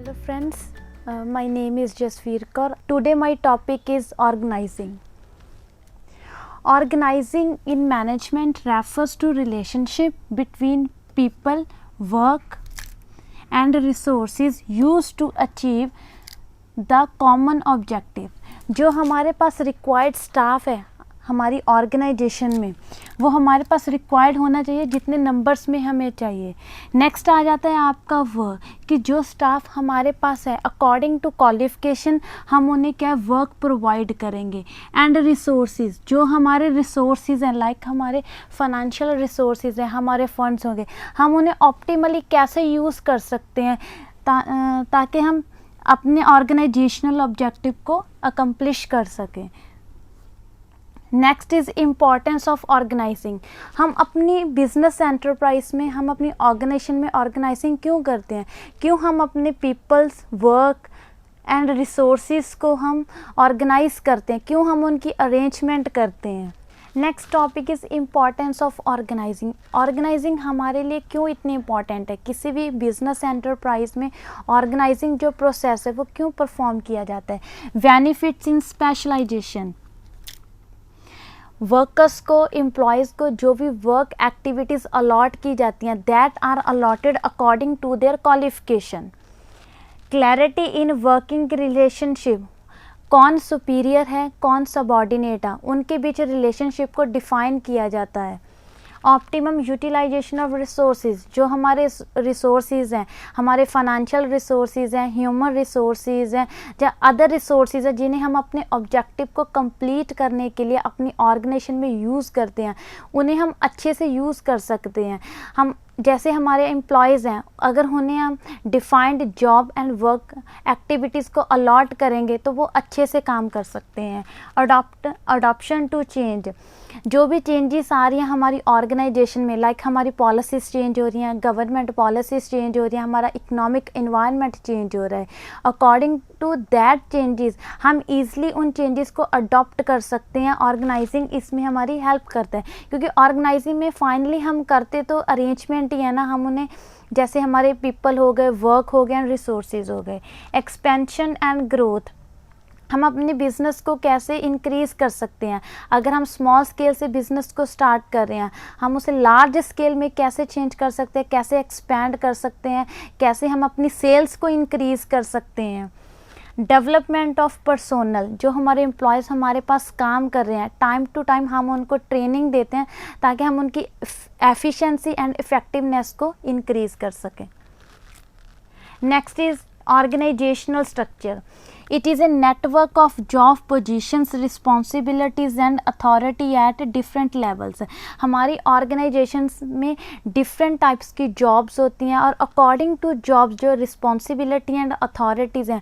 Hello friends, my name is Jasveer Kaur. Today my topic is organizing. Organizing in management refers to relationship between people, work and resources used to achieve the common objective. जो हमारे पास required staff है हमारी organisation में, वो हमारे पास required होना चाहिए जितने नंबर्स में हमें चाहिए. नेक्स्ट आ जाता है आपका वर्क, कि जो स्टाफ हमारे पास है अकॉर्डिंग टू क्वालिफिकेशन हम उन्हें क्या वर्क प्रोवाइड करेंगे. एंड रिसोर्सेज, जो हमारे रिसोर्सेज हैं लाइक हमारे फाइनेंशियल रिसोर्सेज हैं, हमारे फंड्स होंगे, हम उन्हें ऑप्टिमली कैसे यूज़ कर सकते हैं ताकि हम अपने ऑर्गेनाइजेशनल ऑब्जेक्टिव को अकम्प्लिश कर सकें. Next is importance of organizing. हम अपनी बिजनेस एंटरप्राइज में, हम अपनी ऑर्गेनाइजेशन में ऑर्गेनाइजिंग क्यों करते हैं, क्यों हम अपने पीपल्स, वर्क एंड रिसोर्सेज को हम ऑर्गेनाइज करते हैं, क्यों हम उनकी अरेंजमेंट करते हैं. Next topic is importance of organizing. Organizing हमारे लिए क्यों इतनी इम्पॉर्टेंट है. किसी भी बिजनेस एंटरप्राइज में ऑर्गेनाइजिंग जो प्रोसेस है वो क्यों परफॉर्म किया जाता है. Benefits in specialization. वर्कर्स को, एम्प्लॉयज़ को जो भी वर्क एक्टिविटीज़ अलॉट की जाती हैं that are allotted according to their qualification. Clarity in working relationship. कौन सुपीरियर है, कौन सबॉर्डिनेट है, उनके बीच रिलेशनशिप को डिफ़ाइन किया जाता है. Optimum utilization of resources. जो हमारे रिसोर्सेज हैं, हमारे फाइनेंशियल रिसोर्सेज हैं, ह्यूमन रिसोर्सेज हैं, या अदर रिसोर्सेज हैं जिन्हें हम अपने ऑब्जेक्टिव को कंप्लीट करने के लिए अपनी ऑर्गेनाइजेशन में यूज़ करते हैं, उन्हें हम अच्छे से यूज़ कर सकते हैं. हम जैसे हमारे एम्प्लॉयज़ हैं, अगर उन्हें हम defined job and work activities को अलॉट करेंगे तो वो अच्छे से काम कर सकते हैं. Adoption to change. जो भी चेंजेस आ रही हैं हमारी ऑर्गेनाइजेशन में, लाइक हमारी पॉलिसीज़ चेंज हो रही हैं, गवर्नमेंट पॉलिसीज़ चेंज हो रही हैं, हमारा इकोनॉमिक इन्वायरमेंट चेंज हो रहा है, अकॉर्डिंग टू दैट चेंजेस हम ईज़िली उन चेंजेस को अडॉप्ट कर सकते हैं. ऑर्गेनाइजिंग इसमें हमारी हेल्प करता है, क्योंकि ऑर्गेनाइजिंग में फाइनली हम करते तो अरेंजमेंट ही है ना. हम उन्हें, जैसे हमारे पीपल हो गए, वर्क हो गए एंड रिसोर्सेज हो गए. Expansion and growth. हम अपने बिज़नेस को कैसे इंक्रीज़ कर सकते हैं. अगर हम स्मॉल स्केल से बिज़नेस को स्टार्ट कर रहे हैं, हम उसे लार्ज स्केल में कैसे चेंज कर सकते हैं, कैसे एक्सपैंड कर सकते हैं, कैसे हम अपनी सेल्स को इंक्रीज़ कर सकते हैं. Development of personnel. जो हमारे एम्प्लॉयज़ हमारे पास काम कर रहे हैं, टाइम टू टाइम हम उनको ट्रेनिंग देते हैं ताकि हम उनकी एफिशिएंसी एंड इफ़ेक्टिवनेस को इंक्रीज़ कर सकें. Next is organizational structure. It is a network of job positions, responsibilities and authority at different levels. हमारी organizations में different types की jobs होती हैं और according to jobs जो responsibility and authorities हैं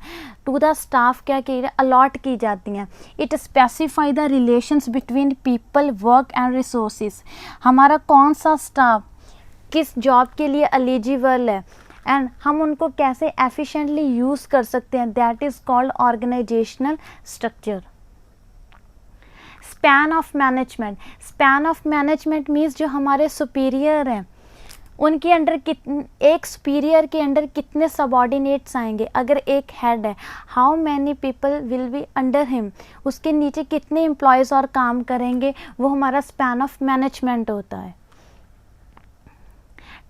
to the staff क्या की allot की जाती हैं. It specify the relations between people, work and resources. हमारा कौन सा staff किस job के लिए eligible है एंड हम उनको कैसे एफिशिएंटली यूज़ कर सकते हैं, that is called organizational structure. Span of management. Span of management means जो हमारे सुपीरियर हैं उनके अंडर एक सुपीरियर के अंडर कितने सबॉर्डिनेट्स आएंगे. अगर एक हेड है, how many people will be under him, उसके नीचे कितने एम्प्लॉयज़ और काम करेंगे, वो हमारा स्पैन ऑफ मैनेजमेंट होता है.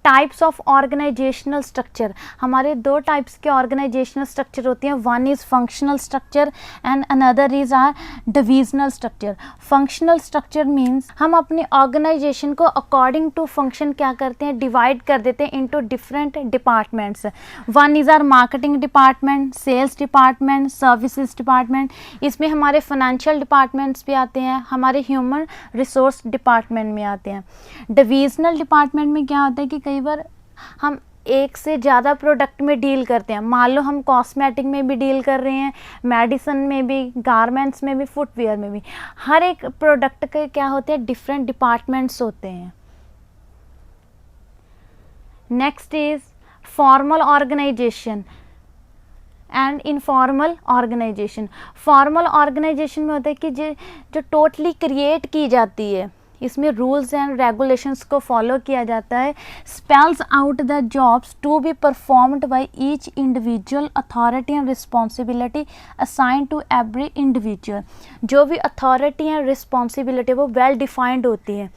Types of organizational structure. हमारे दो टाइप्स के ऑर्गेनाइजेशनल स्ट्रक्चर होते हैं. One is functional structure and another is are divisional structure. Functional structure means हम अपनी ऑर्गेनाइजेशन को अकॉर्डिंग टू फंक्शन क्या करते हैं, डिवाइड कर देते हैं into different departments. One is are marketing department, sales department, services department. इसमें हमारे फाइनेंशियल डिपार्टमेंट्स भी आते हैं, हमारे ह्यूमन रिसोर्स डिपार्टमेंट में आते हैं. डिविजनल डिपार्टमेंट में क्या होता है कि कई बार हम एक से ज़्यादा प्रोडक्ट में डील करते हैं. मान लो हम कॉस्मेटिक में भी डील कर रहे हैं, मेडिसिन में भी, गारमेंट्स में भी, फुटवेयर में भी. हर एक प्रोडक्ट के क्या होते हैं, डिफरेंट डिपार्टमेंट्स होते हैं. Next is formal organization and informal organization. Formal organization में होता है कि जो टोटली क्रिएट की जाती है, इसमें रूल्स एंड रेगुलेशंस को फॉलो किया जाता है। Spells out the jobs to be performed by each individual authority and responsibility assign to every individual. जो भी अथॉरिटी एंड रिस्पॉन्सिबिलिटी वो वेल डिफाइंड होती है।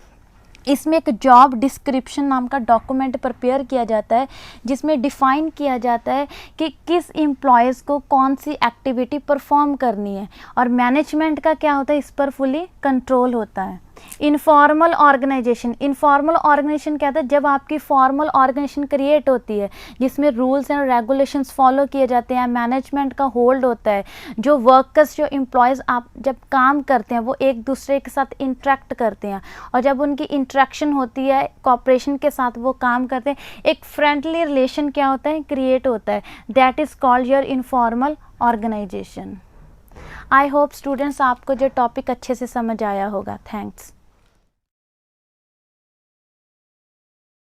इसमें एक जॉब डिस्क्रिप्शन नाम का डॉक्यूमेंट प्रिपेयर किया जाता है जिसमें डिफ़ाइन किया जाता है कि किस एम्प्लॉयज़ को कौन सी एक्टिविटी परफॉर्म करनी है, और मैनेजमेंट का क्या होता है, इस पर फुली कंट्रोल होता है। इनफॉर्मल ऑर्गेनाइजेशन, इनफॉर्मल ऑर्गेनाइजेशन क्या होता है, जब आपकी फॉर्मल ऑर्गेनाइजेशन क्रिएट होती है जिसमें रूल्स एंड रेगुलेशंस फॉलो किए जाते हैं, मैनेजमेंट का होल्ड होता है, जो वर्कर्स जो एम्प्लॉयज़ आप जब काम करते हैं वो एक दूसरे के साथ इंटरेक्ट करते हैं, और जब उनकी इंटरेक्शन होती है कॉपरेशन के साथ वो काम करते हैं, एक फ्रेंडली रिलेशन क्या होता है क्रिएट होता है, that is called your informal organization. I hope students आपको जो टॉपिक अच्छे से समझ आया होगा। थैंक्स।